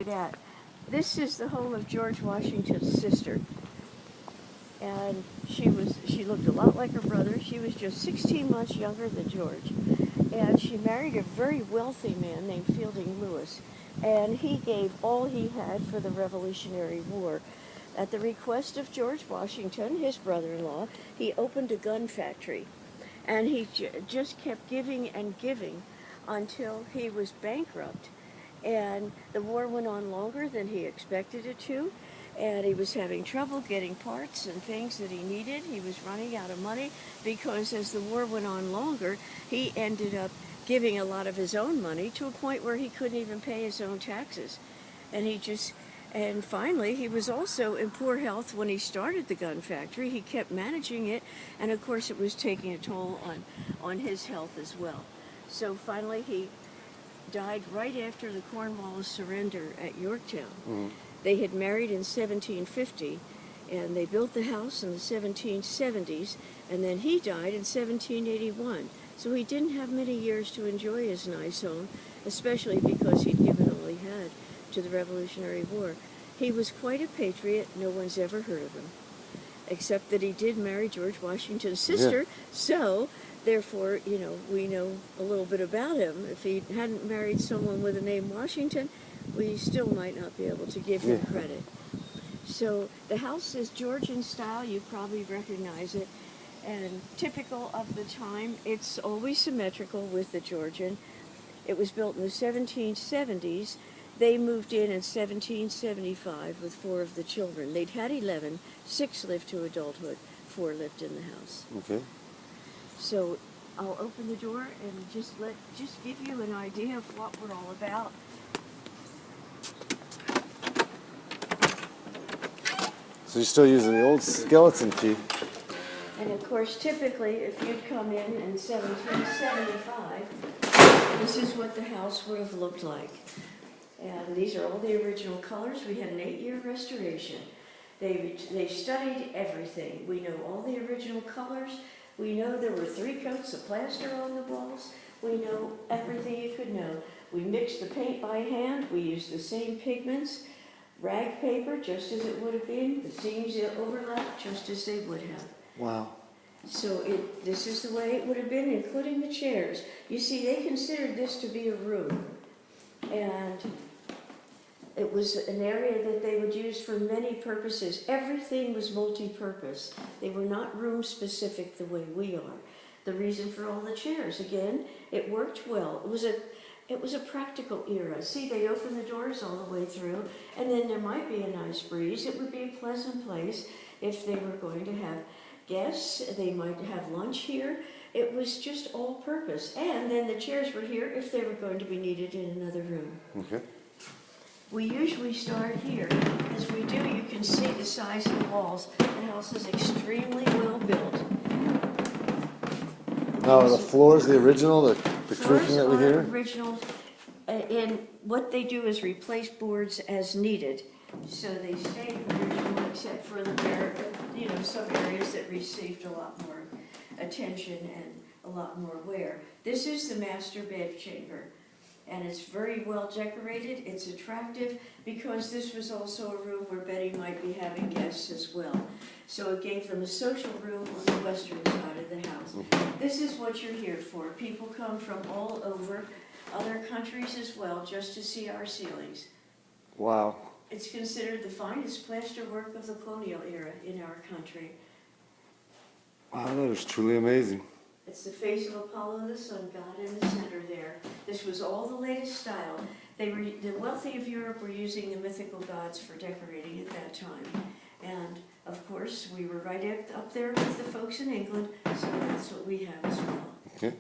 That. This is the home of George Washington's sister. And she looked a lot like her brother. She was just 16 months younger than George. And she married a very wealthy man named Fielding Lewis. And he gave all he had for the Revolutionary War. At the request of George Washington, his brother-in-law, he opened a gun factory. And he just kept giving and giving until he was bankrupt. And the war went on longer than he expected it to, and he was having trouble getting parts and things that he needed. He was running out of money because as the war went on longer, he ended up giving a lot of his own money to a point where he couldn't even pay his own taxes. And finally, he was also in poor health when he started the gun factory. He kept managing it, and of course it was taking a toll on his health as well. So finally he died right after the Cornwallis surrender at Yorktown. Mm-hmm. They had married in 1750, and they built the house in the 1770s, and then he died in 1781. So he didn't have many years to enjoy his nice home, especially because he'd given all he had to the Revolutionary War. He was quite a patriot. No one's ever heard of him, except that he did marry George Washington's sister, yeah. So therefore, we know a little bit about him. If he hadn't married someone with the name Washington, we still might not be able to give him credit. So the house is Georgian style. You probably recognize it. And typical of the time, it's always symmetrical with the Georgian. It was built in the 1770s. They moved in 1775 with 4 of the children. They'd had 11. 6 lived to adulthood. 4 lived in the house. Okay. So I'll open the door and just give you an idea of what we're all about. So you're still using the old skeleton key. And of course, typically, if you'd come in 1775, this is what the house would have looked like. And these are all the original colors. We had an 8-year restoration. They studied everything. We know all the original colors. We know there were 3 coats of plaster on the walls. We know everything you could know. We mixed the paint by hand. We used the same pigments, rag paper, just as it would have been. The seams overlap, just as they would have. Wow. So this is the way it would have been, including the chairs. You see, they considered this to be a room. And it was an area that they would use for many purposes. Everything was multi-purpose. They were not room-specific the way we are. The reason for all the chairs, again, it worked well. It was a practical era. See, they opened the doors all the way through, and then there might be a nice breeze. It would be a pleasant place if they were going to have guests. They might have lunch here. It was just all-purpose. And then the chairs were here if they were going to be needed in another room. Okay. We usually start here. As we do, you can see the size of the walls. The house is extremely well built. Now, are the floors the original, the creaking that we hear? Original, and what they do is replace boards as needed. So they stay original except for some areas that received a lot more attention and a lot more wear. This is the master bed chamber. And it's very well decorated. It's attractive because this was also a room where Betty might be having guests as well. So it gave them a social room on the western side of the house. This is what you're here for. People come from all over, other countries as well, just to see our ceilings. Wow. It's considered the finest plaster work of the colonial era in our country. Wow, that is truly amazing. It's the face of Apollo, the sun god, in the center there. This was all the latest style. The wealthy of Europe were using the mythical gods for decorating at that time. And, of course, we were right up there with the folks in England, so that's what we have as well. Okay.